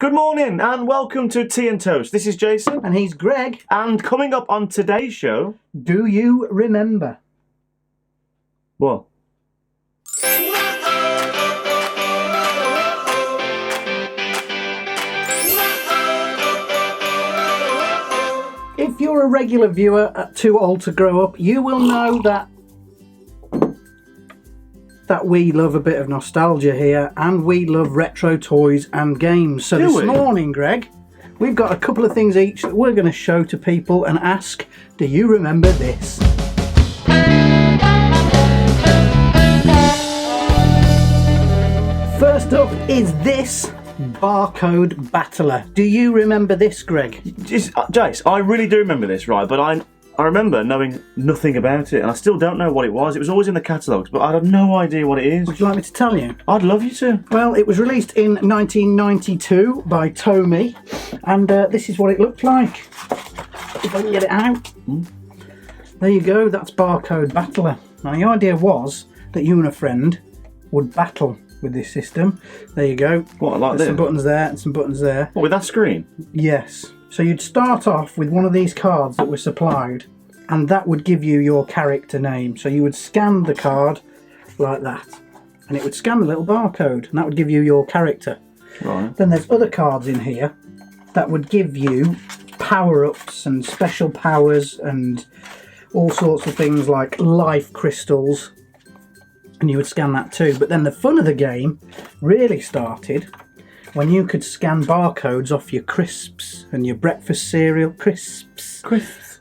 Good morning and welcome to Tea and Toast. This is Jason. And he's Greg. And coming up on today's show... Do you remember? What? If you're a regular viewer at Too Old to Grow Up, you will know that we love a bit of nostalgia here, and we love retro toys and games. So this morning, Greg, we've got a couple of things each that we're going to show to people and ask, do you remember this? First up is this Barcode Battler. Do you remember this, Greg? Jace, I really do remember this, right? But I remember knowing nothing about it, and I still don't know what it was. It was always in the catalogues, but I have no idea what it is. Would you like me to tell you? I'd love you to. Well, it was released in 1992 by Tomy, and this is what it looked like. If I can get it out. There you go, that's Barcode Battler. Now, the idea was that you and a friend would battle with this system. There you go. What, like this? Some buttons there and some buttons there. What, with that screen? Yes. So you'd start off with one of these cards that were supplied, and that would give you your character name. So you would scan the card like that, and it would scan the little barcode, and that would give you your character. Right. Then there's other cards in here that would give you power-ups and special powers and all sorts of things like life crystals, and you would scan that too. But then the fun of the game really started when you could scan barcodes off your crisps and your breakfast cereal, crisps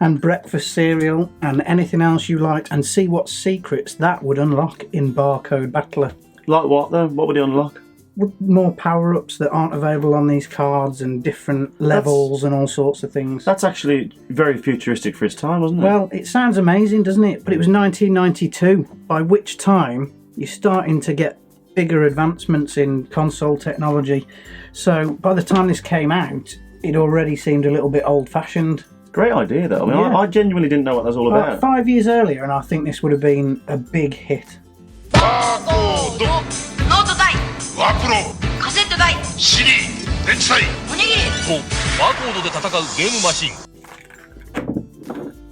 and breakfast cereal and anything else you liked, and see what secrets that would unlock in Barcode Battler. Like what though? What would it unlock? With more power-ups that aren't available on these cards and different levels and all sorts of things. That's actually very futuristic for its time, wasn't it? Well, it sounds amazing, doesn't it? But it was 1992, by which time you're starting to get bigger advancements in console technology. So by the time this came out, it already seemed a little bit old-fashioned. Great idea though. I mean, yeah. I genuinely didn't know what that was all about. 5 years earlier, and I think this would have been a big hit. It's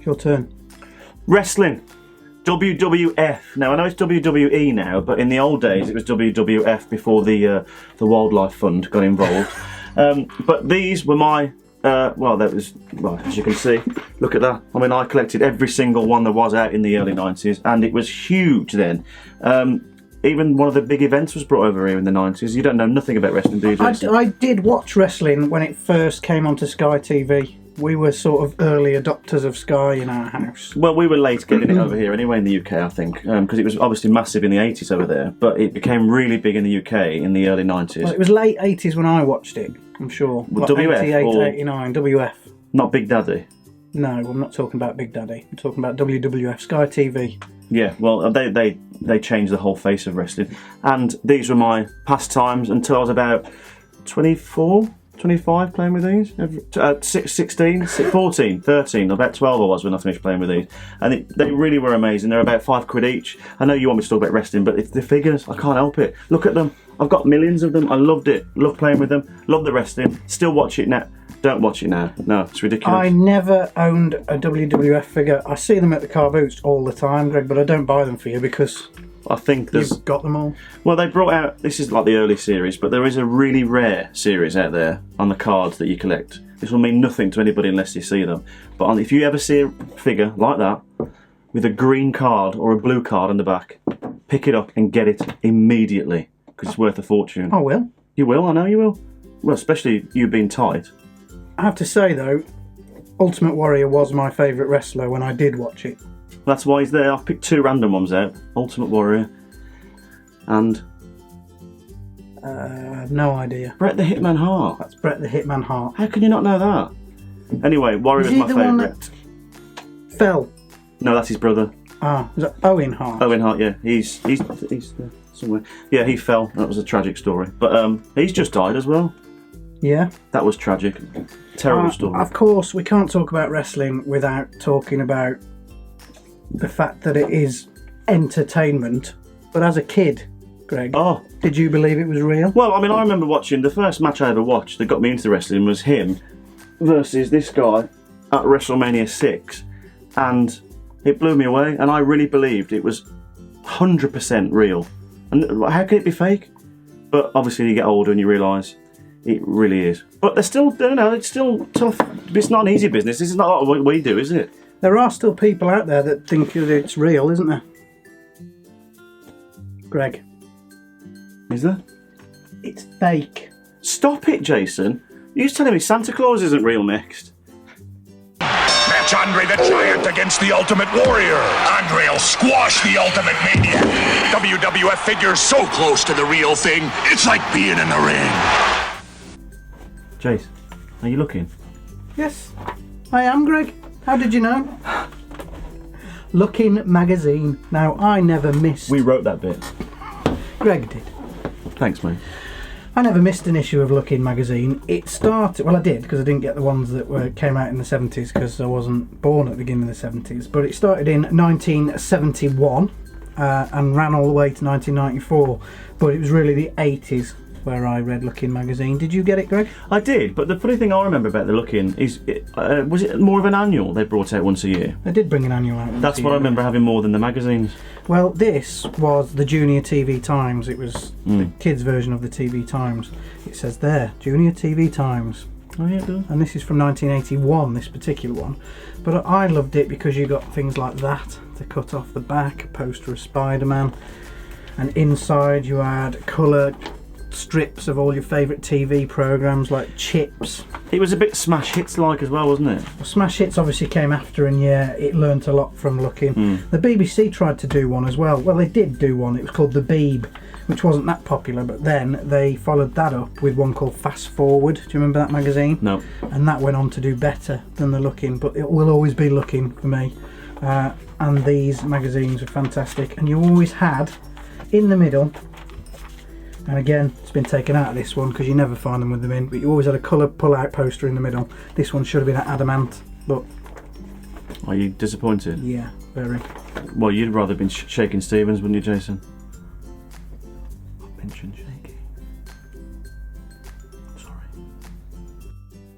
your turn. Wrestling. WWF. Now I know it's WWE now, but in the old days it was WWF before the Wildlife Fund got involved. But these were my as you can see, look at that. I mean, I collected every single one there was out in the early 90s, and it was huge then. Even one of the big events was brought over here in the 90s. You don't know nothing about wrestling, do you, Jason? I did watch wrestling when it first came onto Sky TV. We were sort of early adopters of Sky in our house. Well, we were late getting it over here anyway in the UK, I think, because it was obviously massive in the 80s over there, but it became really big in the UK in the early 90s. Well, it was late 80s when I watched it, I'm sure. With like WF 88, or 89, WF. Not Big Daddy? No, I'm not talking about Big Daddy. I'm talking about WWF, Sky TV. Yeah, well, they changed the whole face of wrestling. And these were my pastimes until I was about 24, 25 playing with these. 16, 14, 13, about 12 I was when I finished playing with these. And they really were amazing. They're about £5 each. I know you want me to talk about wrestling, but it's the figures. I can't help it. Look at them. I've got millions of them. I loved it. Love playing with them. Love the wrestling. Still watch it now. Don't watch it now. No, it's ridiculous. I never owned a WWF figure. I see them at the car boots all the time, Greg, but I don't buy them for you because I think you've got them all. Well, they brought out, this is like the early series, but there is a really rare series out there on the cards that you collect. This will mean nothing to anybody unless you see them. But if you ever see a figure like that with a green card or a blue card on the back, pick it up and get it immediately because it's worth a fortune. I will. You will, I know you will. Well, especially you being tight. I have to say though, Ultimate Warrior was my favourite wrestler when I did watch it. That's why he's there. I've picked two random ones out. Ultimate Warrior and... I have no idea. Bret the Hitman Hart. That's Bret the Hitman Hart. How can you not know that? Anyway, Warrior was my favourite. One that fell? No, that's his brother. Ah, was that Owen Hart? Owen Hart, yeah. He's somewhere. Yeah, he fell. That was a tragic story. But he's just died as well. Yeah. That was tragic. Terrible story. Of course, we can't talk about wrestling without talking about the fact that it is entertainment. But as a kid, Greg? Oh. Did you believe it was real? Well, I mean, I remember watching, the first match I ever watched that got me into wrestling was him versus this guy at WrestleMania 6. And it blew me away, and I really believed it was 100% real. And how can it be fake? But obviously you get older and you realise it really is. But they're still, you know, it's still tough. It's not an easy business. This is not like what we do, is it? There are still people out there that think that it's real, isn't there? Greg. Is there? It's fake. Stop it, Jason. You're telling me Santa Claus isn't real next? Match Andre the Giant against the Ultimate Warrior. Andre will squash the Ultimate Maniac. WWF Figures so close to the real thing, it's like being in the ring. Jace, are you looking? Yes, I am, Greg. How did you know? Looking magazine. Now, I never missed... We wrote that bit. Greg did. Thanks, mate. I never missed an issue of Looking magazine. It started... Well, I did, because I didn't get the ones that came out in the 70s, because I wasn't born at the beginning of the 70s. But it started in 1971 and ran all the way to 1994. But it was really the 80s where I read Looking magazine. Did you get it, Greg? I did, but the funny thing I remember about the Looking is, was it more of an annual they brought out once a year? They did bring an annual out. That's what I remember having more than the magazines. Well, this was the Junior TV Times. It was the kids' version of the TV Times. It says there, Junior TV Times. Oh yeah, it does. And this is from 1981, this particular one. But I loved it because you got things like that to cut off the back, a poster of Spider-Man. And inside you had colour strips of all your favourite TV programmes like Chips. It was a bit Smash Hits like as well, wasn't it? Well, Smash Hits obviously came after, and yeah, it learnt a lot from Looking. The BBC tried to do one as well. Well, they did do one. It was called The Beeb, which wasn't that popular, but then they followed that up with one called Fast Forward. Do you remember that magazine? No. And that went on to do better than the Looking, but it will always be Looking for me. And these magazines were fantastic, and you always had in the middle, and again it's been taken out of this one because you never find them with them in, but you always had a colour pull out poster in the middle. This one should have been at Adamant, but Are you disappointed? yeah, very. Well, you'd rather have been Shaking Stevens, wouldn't you, Jason? Pinch and shaky. Sorry.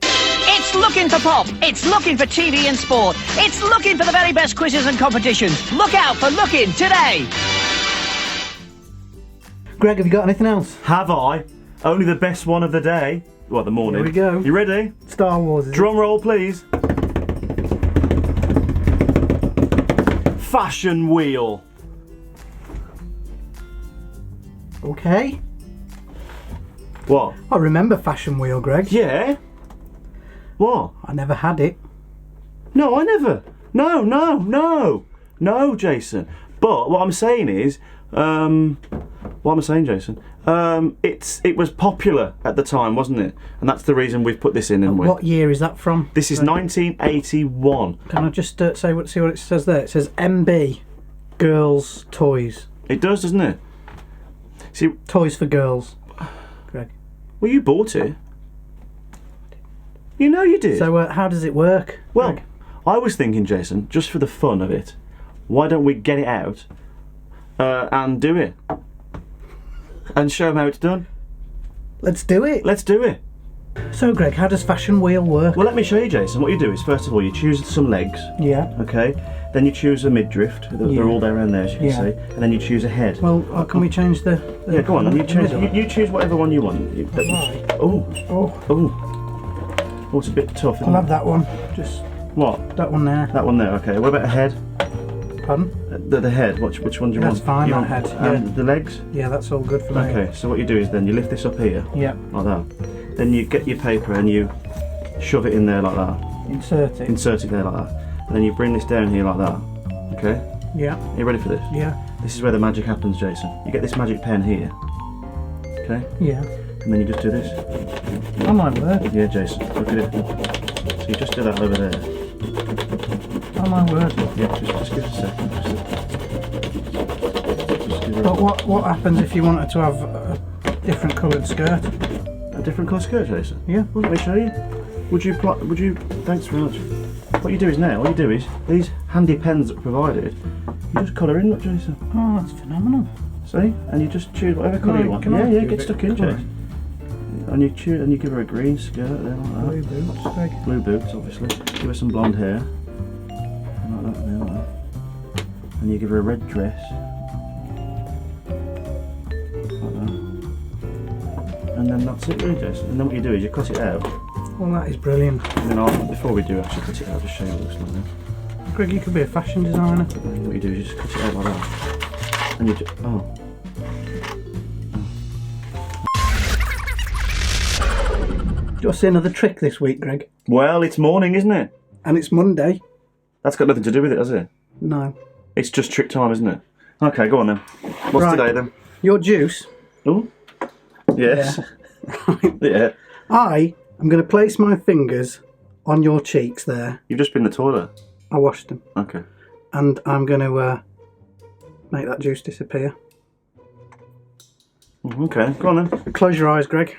It's looking for pop. It's looking for TV and sport. It's looking for the very best quizzes and competitions. Look out for Looking today. Greg, have you got anything else? Have I? Only the best one of the day. Well, the morning. Here we go. You ready? Star Wars, is it? Drum roll, please. Fashion wheel. Okay. What? I remember Fashion Wheel, Greg. Yeah? What? I never had it. No, I never. No, Jason. But what I'm saying is, what am I saying, Jason? It was popular at the time, wasn't it? And that's the reason we've put this in. And What year is that from? This is 1981. Can I just see what it says there? It says MB, Girls Toys. It does, doesn't it? See, Toys for girls. Greg. well, you bought it. You know you did. So how does it work? well, Greg? I was thinking, Jason, just for the fun of it, why don't we get it out and do it? And show them how it's done. Let's do it. Let's do it. So, Greg, how does Fashion Wheel work? Well, let me show you, Jason. What you do is, first of all, you choose some legs, Yeah. okay? Then you choose a midriff. They're all there around there, as you can Yeah. see. And then you choose a head. Well, can we change the yeah, go on. You choose. middle? You choose whatever one you want. Right. Oh, Oh, it's a bit tough. Isn't I'll it? have that one. Just What? that one there. That one there. Okay. What about a head? Pardon? The head. Which one do you want? That's fine, You that want, head, yeah. The legs. Yeah, that's all good for me. Okay. So what you do is then you lift this up here Yeah. like that. Then you get your paper and you shove it in there like that. Insert it. Insert it there like that. And then you bring this down here like that. Okay. Yeah. Are you ready for this? Yeah. This is where the magic happens, Jason. You get this magic pen here. Okay. Yeah. And then you just do this. Oh my word. Yeah, Jason. Look at it. So you just do that over there. Oh my word. Yeah, just give it a second. Just give it But what happens if you wanted to have a different coloured skirt? a different colour skirt, Jason. Yeah. Well, let me show you. Would you? Thanks very much. What you do is now, all you do is these handy pens that are provided. You just colour in, look, Jason. Oh, that's phenomenal. So See? And you just choose whatever colour you want. Yeah, get stuck in, Chase. And you choose, and you give her a green skirt there, like that. Blue boots, Greg. Blue boots, obviously. Give her some blonde hair. Like that, there, like that. And you give her a red dress. Like that. And then that's it, really, Jason. And then what you do is you cut it out. Well, that is brilliant. And then before we do actually cut it out, just show you what it looks like now. Greg, you could be a fashion designer. What you do is you just cut it out like that. And you just, Do you want to see another trick this week, Greg? Well, it's morning, isn't it? And it's Monday. That's got nothing to do with it, has it? No. It's just trick time, isn't it? Okay, go on then. What's Right. today then? Your juice. Oh, yes. Yeah. I am going to place my fingers on your cheeks there. You've just been in the toilet. I washed them. Okay. And I'm going to make that juice disappear. Okay, go on then. Close your eyes, Greg.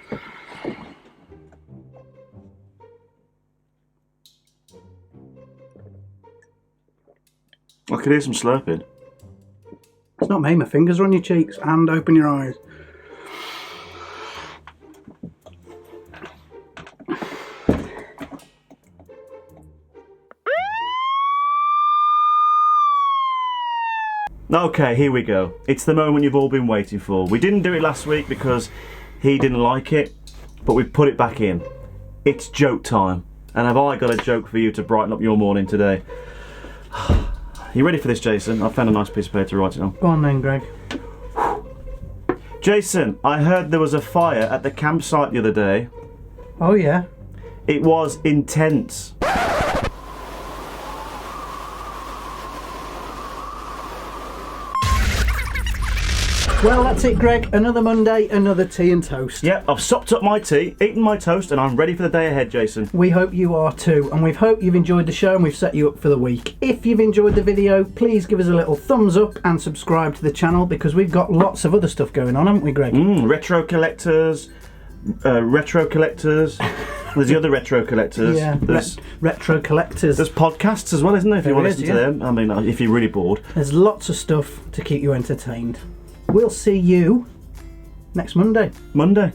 I could hear some slurping. It's not me, my fingers are on your cheeks. And open your eyes. Okay, here we go. It's the moment you've all been waiting for. We didn't do it last week because he didn't like it, but we've put it back in. It's joke time. And have I got a joke for you to brighten up your morning today? You ready for this, Jason? I found a nice piece of paper to write it on. Go on then, Greg. Jason, I heard there was a fire at the campsite the other day. Oh, yeah. It was intense. Well, that's it, Greg. Another Monday, another tea and toast. Yep, I've sopped up my tea, eaten my toast, and I'm ready for the day ahead, Jason. We hope you are too, and we hope you've enjoyed the show and we've set you up for the week. If you've enjoyed the video, please give us a little thumbs up and subscribe to the channel because we've got lots of other stuff going on, haven't we, Greg? Retro collectors, There's the other retro collectors. Yeah, There's retro collectors. There's podcasts as well, isn't there? If you want to is, listen to them. I mean, if you're really bored. There's lots of stuff to keep you entertained. We'll see you next Monday. Monday.